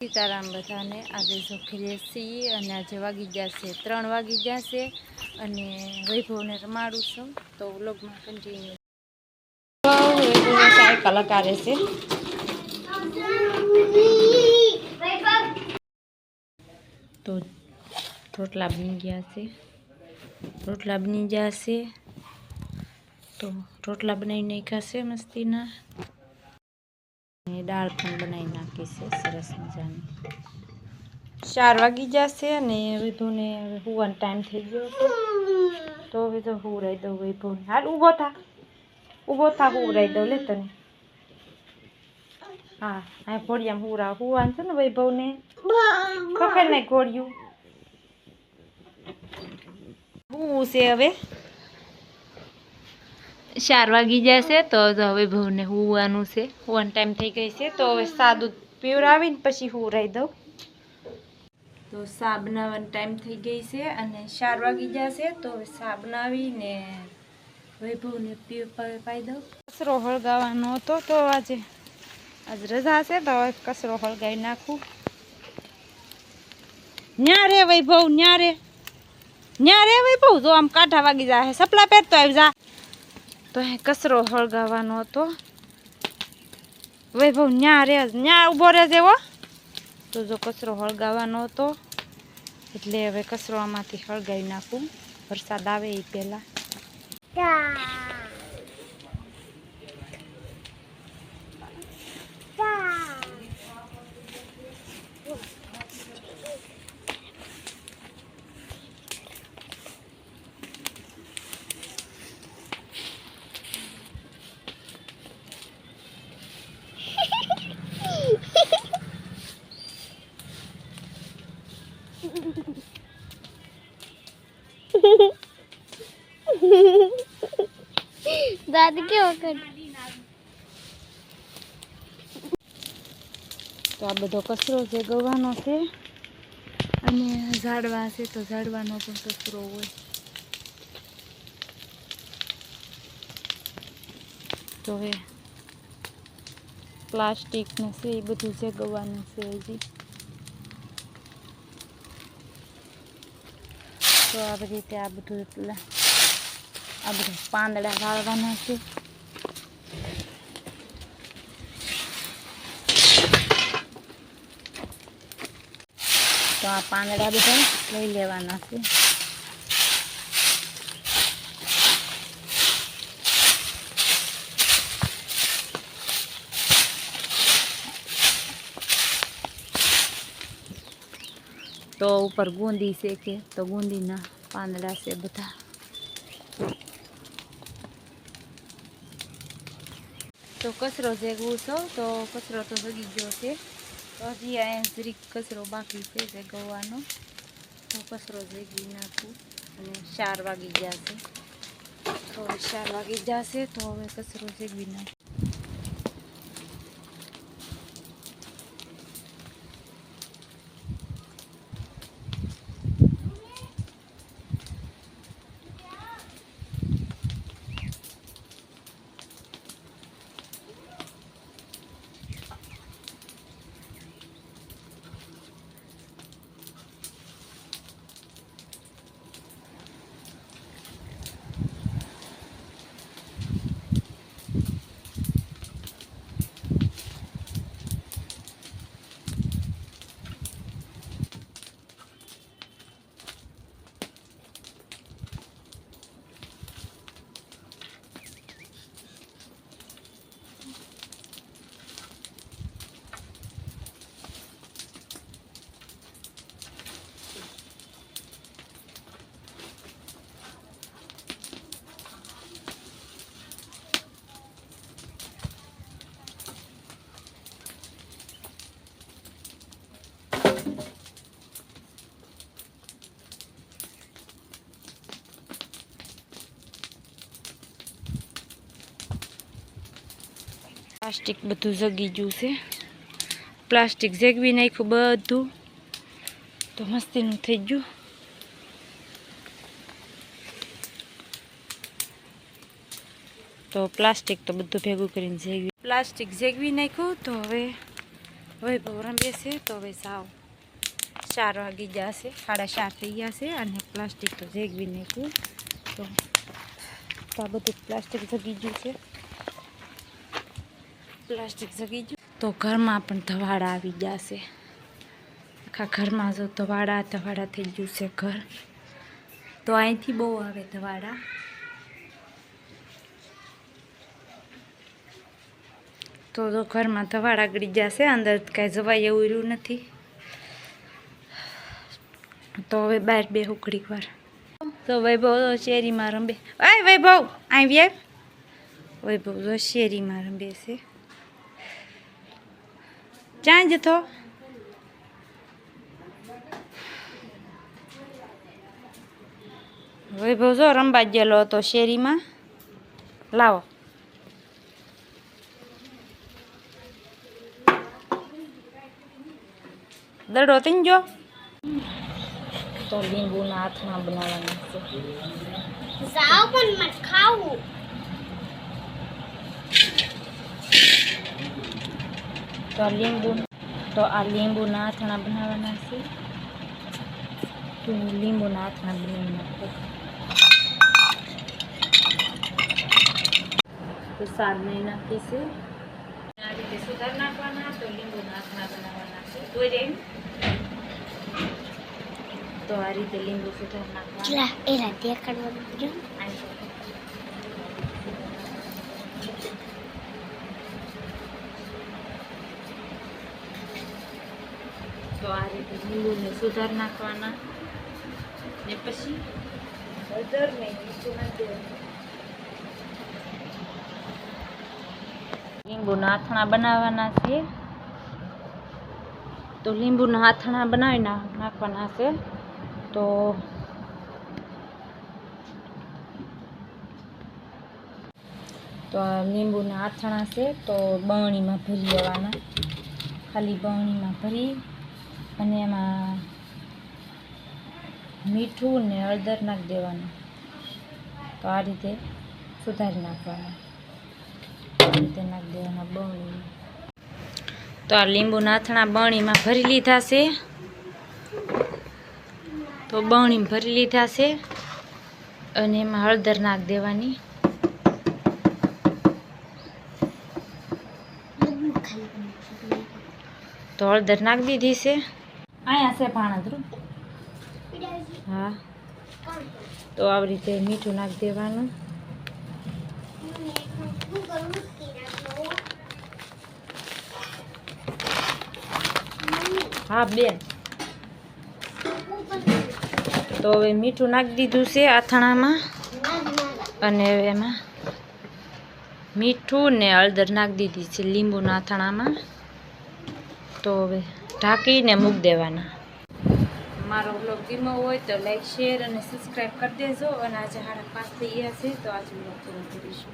સીતારામ બધાને આજે જો ઘરે છીએ અને આજે વાગી જશે 3 વાગી જશે અને વૈભવને રમાડું છું તો વ્લોગમાં કન્ટિન્યુ સાયકલ કરે છે તો રોટલા બની ગયા છે તો રોટલા બનાવી નાખ્યા છે મસ્તીના દાળ પણ બનાવી નાખી છે સરસ મજાની 4 વાગી જશે અને વૈભવને હુવાનો ટાઈમ થઈ ગયો છે તો હવે તો હુવરાઈ દઉં વૈભવને હાલ ઊભો થા હુવરાઈ દઉં લે તને હા આ ઘોડિયામાં હુવાનું છે ને વૈભવને ખખેર નહીં ઘોડિયું હું છે હવે 4 વાગી જશે તો વૈભવને હુવાનું છે હુવાનો ટાઈમ થઈ ગઈ છે તો હવે સા દૂધ પીવરાવીને પછી હુવરાઈ દઉં તો સા બનાવવાનો ટાઈમ થઈ ગઈ છે અને 4 વાગી જશે તો હવે સા બનાવીને વૈભવને પાઈ દઉં કચરો હળગાવવાનો હતો તો આજે રજા છે તો હવે કચરો હળગાવી નાખું ન્યા રે વૈભવ જો આમ કાંઠા વાગી જાય સપલા પહેરતો આવી જા તો એ કચરો હળગાવવાનો હતો વૈભવ ન્યા ઊભો રહેજે હો તો જો કચરો હળગાવવાનો હતો એટલે હવે કચરો આમાંથી હળગાવી નાખું વરસાદ આવે એ પહેલાં दादी क्यों कर તો આ બધો કચરો જે ગવાનો છે અને ઝાડવા છે તો ઝાડવાનો પણ કચરો હોય તો હવે પ્લાસ્ટિક ને છે એ બધું જે ગવાનું છે હજી તો આવી રીતે આ બધું પાંદડા વાળવાના છે તો આ પાંદડા બધા લઈ લેવાના છે તો ઉપર ગુંદી છે કે તો ગુંદીના પાંદડા છે બધા તો કચરો જેગવું છો તો કચરો તો જગી ગયો છે તો હજી અહીંયા જરીક કચરો બાકી છે જેગવવાનો તો કચરો જેગી નાખું અને 4 વાગી જશે તો 4 વાગી જશે તો હવે કચરો જેગવી નાખું પ્લાસ્ટિક બધું જગી ગયું છે પ્લાસ્ટિક જગવી નાખ્યું બધું તો મસ્તીનું થઈ ગયું તો પ્લાસ્ટિક તો બધું ભેગું કરીને જેગવી પ્લાસ્ટિક જેગવી નાખ્યું તો હવે વૈભવ રમે છે. તો હવે સાવ 4 વાગી જશે, 4:30 થઈ ગયા છે. અને પ્લાસ્ટિક તો જેગવી નાખ્યું. તો આ બધું પ્લાસ્ટિક જગી ગયું છે, પ્લાસ્ટિક જગી ગયું. તો ઘરમાં પણ ધવાડા આવી ગયા છે. આખા ઘરમાં જો ધવાડા થઈ ગયું છે ઘર. તો અહીંથી બહુ આવે ધવાડા. તો ઘરમાં ધવાડા ગળી જશે, અંદર કાંઈ જવાય એવું રહ્યું નથી. તો હવે બહાર બેહું ઘડીક વાર. તો વૈભવ શેરીમાં રમે. આય વૈભવ આવી આવ. વૈભવ જો શેરીમાં રમે છે. ક્યાં જતો? વૈભવ જો રમવા ગયેલો હતો શેરીમાં. લાવો. દડો થઈ ગયો. તો લીંબુના હાથમાં બનાવવાના છે. જાવ પણ મત ખાવું. તો આ લીંબુના હાથણા બનાવવાના છે. તો લીંબુના હાથણા બનાવી નાખો. તો સાર નહીં નાખી છે. આ રીતે સુધાર નાખવાના. તો લીંબુના હાથણા બનાવવાના છે. તો આ રીતે લીંબુ સુધાર નાખવાના. એલા દેખાડવાનું તો આ રીતે લીંબુને સુધાર નાખવાના. ને પછી હળદર ને મીઠું નાખી દેવાનું. લીંબુના હાથણા બનાવવાના છે. તો લીંબુના હાથણા બનાવી નાખવાના છે. તો આ લીંબુના હાથણા છે. તો બરણીમાં ભરી લેવાના. ખાલી બરણીમાં ભરી અને એમાં મીઠું ને હળદર નાખી દેવાનું. તો આ રીતે સુધારી નાખવાના. આ રીતે નાખી દેવાના બરણીમાં. તો આ લીંબુના હાથણા બરણીમાં ભરી લીધા છે. તો બરણીમાં ભરી લીધા છે. અને એમાં હળદર નાખી દેવાની. તો હળદર નાખી દીધી છે. અહીંયા છે પાણાધરું. હા. તો આવી રીતે મીઠું નાખી દેવાનું. હા બેન. તો હવે મીઠું નાખી દીધું છે આથણામાં. અને એમાં મીઠું ને હળદર નાખી દીધી છે લીંબુના આથણામાં. તો હવે ઢાંકીને મૂકી દેવાના. મારો બ્લોગ ગમ્યો હોય તો લાઈક, શેર અને સબસ્ક્રાઈબ કરી દેજો. અને આજે 5:30 થઈ ગયા છે. તો આજે બ્લોગ પૂરો કરીશું.